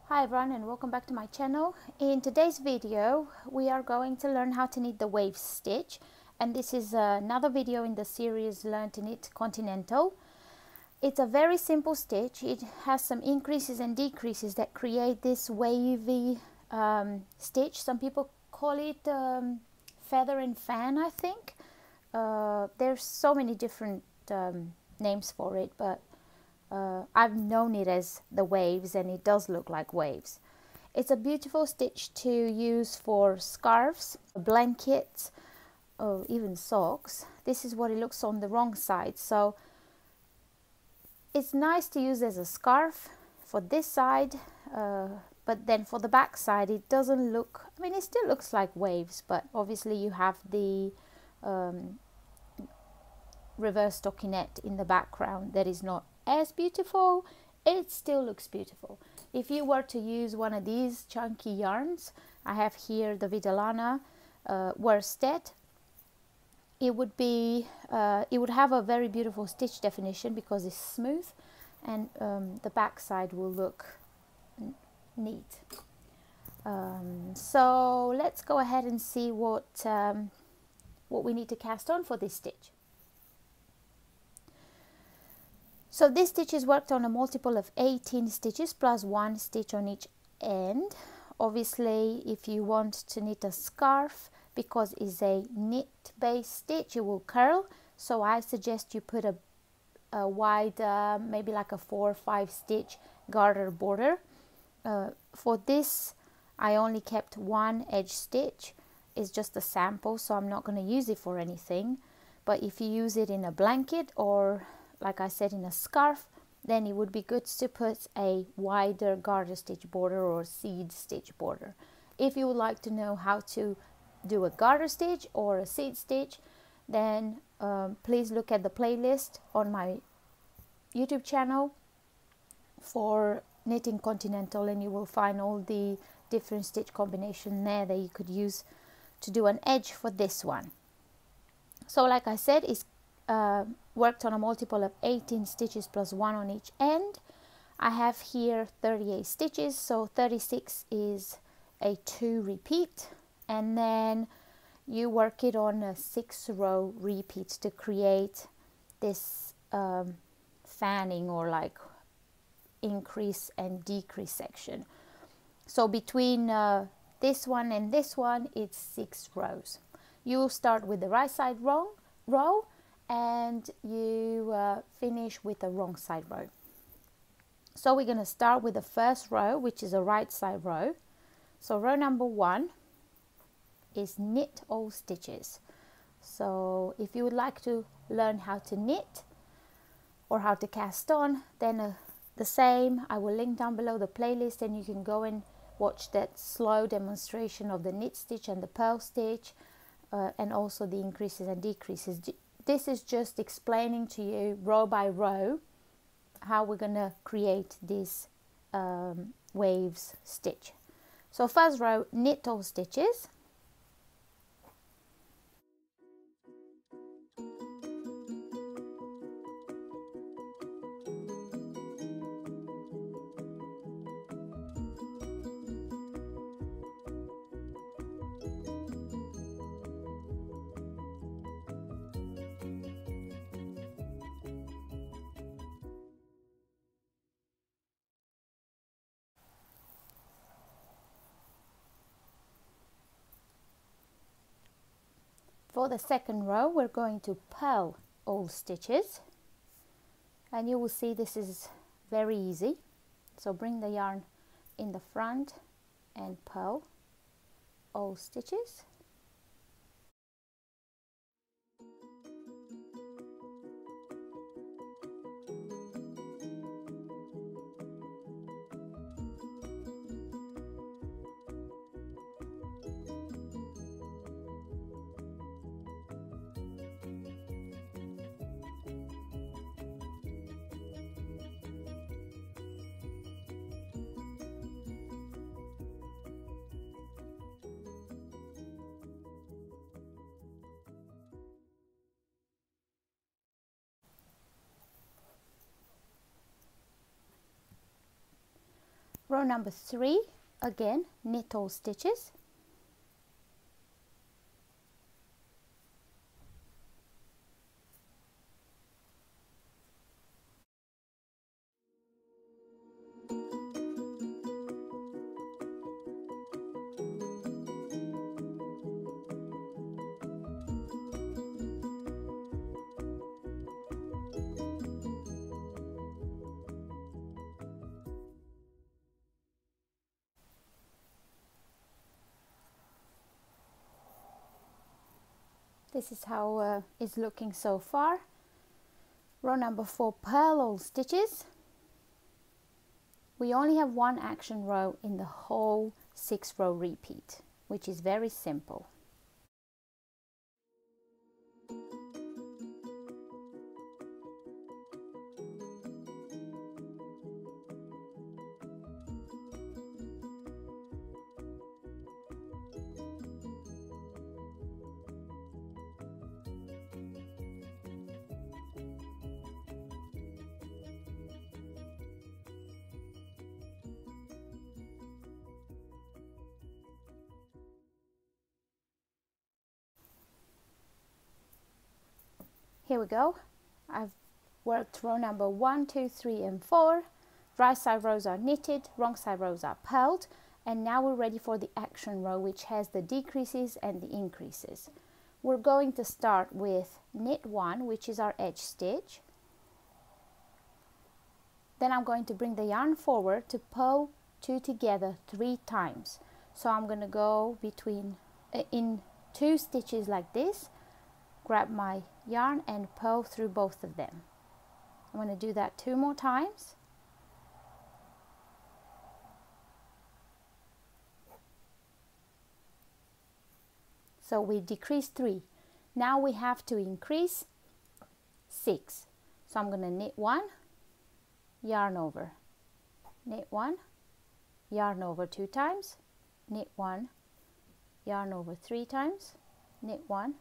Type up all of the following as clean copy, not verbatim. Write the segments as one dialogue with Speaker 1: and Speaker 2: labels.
Speaker 1: Hi everyone and welcome back to my channel. In today's video we are going to learn how to knit the wave stitch, and this is another video in the series Learn to Knit Continental. It's a very simple stitch. It has some increases and decreases that create this wavy stitch. Some people call it feather and fan, I think. There's so many different names for it, but I've known it as the waves, and it does look like waves. It's a beautiful stitch to use for scarves, blankets, or even socks. This is what it looks on the wrong side, so it's nice to use as a scarf for this side, but then for the back side it doesn't look, I mean, it still looks like waves, but obviously you have the reverse stockinette in the background that is not as beautiful. It still looks beautiful. If you were to use one of these chunky yarns, I have here the Vidalana worsted, it would have a very beautiful stitch definition because it's smooth, and the back side will look neat. So let's go ahead and see what we need to cast on for this stitch. So this stitch is worked on a multiple of 18 stitches plus 1 stitch on each end. Obviously, if you want to knit a scarf, because it's a knit based stitch, it will curl, so I suggest you put a wide, maybe like a 4 or 5 stitch garter border. For this I only kept one edge stitch. It's just a sample, so I'm not going to use it for anything. But if you use it in a blanket, or like I said, in a scarf, then it would be good to put a wider garter stitch border or seed stitch border. If you would like to know how to do a garter stitch or a seed stitch, then please look at the playlist on my YouTube channel for Knitting Continental, and you will find all the different stitch combination there that you could use to do an edge for this one. So like I said, it's worked on a multiple of 18 stitches plus 1 on each end. I have here 38 stitches, so 36 is a 2 repeat, and then you work it on a 6 row repeat to create this fanning, or like increase and decrease section. So between this one and this one, it's 6 rows. You start with the right side row and you finish with the wrong side row. So we're going to start with the first row, which is a right side row. So row number 1 is knit all stitches. So if you would like to learn how to knit or how to cast on, then the same, I will link down below the playlist, and you can go and watch that slow demonstration of the knit stitch and the purl stitch, and also the increases and decreases. This is just explaining to you row by row how we're going to create this waves stitch. So first row, knit all stitches. For the second row, we're going to purl all stitches, and you will see this is very easy. So bring the yarn in the front and purl all stitches. Row number 3, again knit all stitches. This is how it's looking so far. Row number 4, purl all stitches. We only have one action row in the whole 6-row repeat, which is very simple. Here we go. I've worked row number 1, 2, 3 and 4. Right side rows are knitted, wrong side rows are purled, and now we're ready for the action row, which has the decreases and the increases. We're going to start with knit 1, which is our edge stitch. Then I'm going to bring the yarn forward to purl 2 together 3 times. So I'm going to go between in 2 stitches like this, grab my yarn and purl through both of them. I'm going to do that 2 more times. So we decreased 3. Now we have to increase 6. So I'm going to knit 1, yarn over, knit 1, yarn over 2 times, knit 1, yarn over 3 times, knit 1,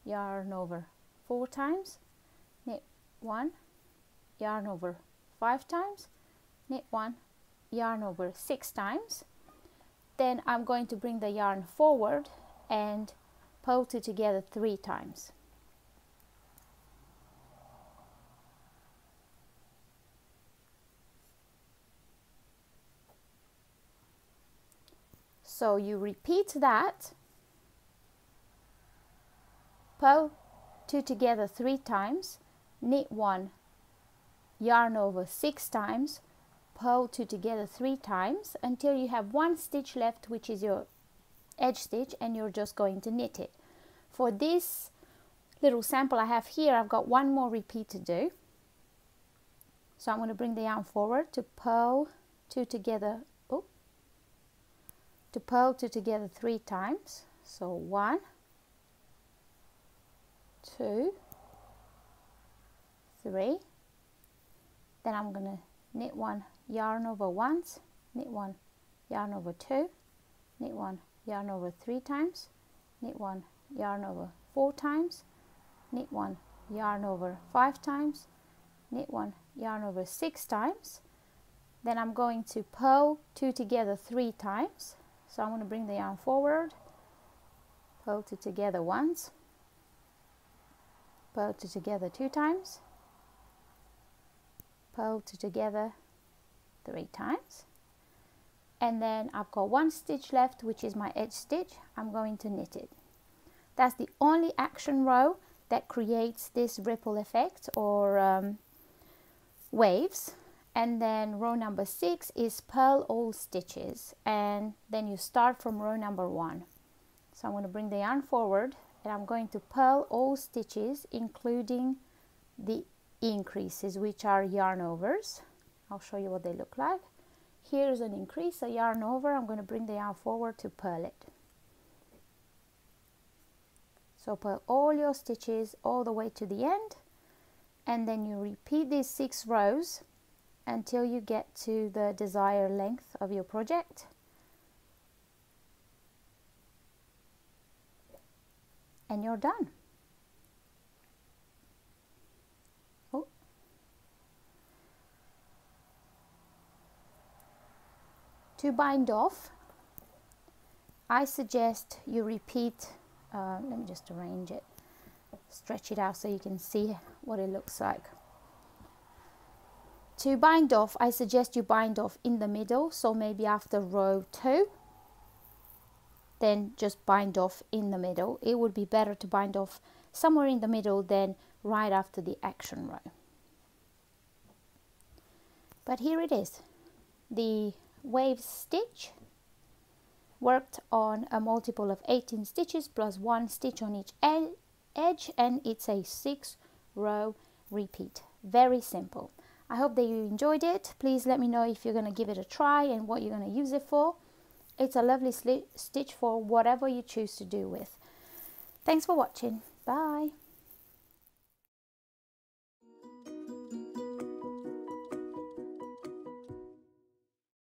Speaker 1: yarn over 4 times, knit 1, yarn over 5 times, knit 1, yarn over 6 times. Then I'm going to bring the yarn forward and purl 2 together 3 times. So you repeat that, purl 2 together 3 times, knit 1, yarn over 6 times, purl 2 together 3 times until you have 1 stitch left, which is your edge stitch, and you're just going to knit it. For this little sample I have here, I've got 1 more repeat to do. So I'm going to bring the yarn forward to purl 2 together, to purl 2 together 3 times. So 1, 2, 3. Then I'm going to knit 1, yarn over once, knit 1, yarn over 2, knit 1, yarn over 3 times, knit 1, yarn over 4 times, knit 1, yarn over 5 times, knit 1, yarn over 6 times. Then I'm going to purl 2 together 3 times. So I'm going to bring the yarn forward, purl 2 together once, purl 2 together 2 times, purl 2 together 3 times, and then I've got 1 stitch left, which is my edge stitch. I'm going to knit it. That's the only action row that creates this ripple effect or waves. And then row number 6 is purl all stitches, and then you start from row number 1. So I'm going to bring the yarn forward and I'm going to purl all stitches, including the increases, which are yarn overs. I'll show you what they look like. Here's an increase, a yarn over. I'm going to bring the yarn forward to purl it. So purl all your stitches all the way to the end, and then you repeat these 6 rows until you get to the desired length of your project. And you're done. To bind off, I suggest you repeat, let me just arrange it, stretch it out so you can see what it looks like. To bind off, I suggest you bind off in the middle, so maybe after row 2, then just bind off in the middle. It would be better to bind off somewhere in the middle than right after the action row. But here it is, the wave stitch worked on a multiple of 18 stitches plus 1 stitch on each edge, and it's a 6-row repeat. Very simple. I hope that you enjoyed it. Please let me know if you're going to give it a try and what you're going to use it for. It's a lovely stitch for whatever you choose to do with. Thanks for watching. Bye.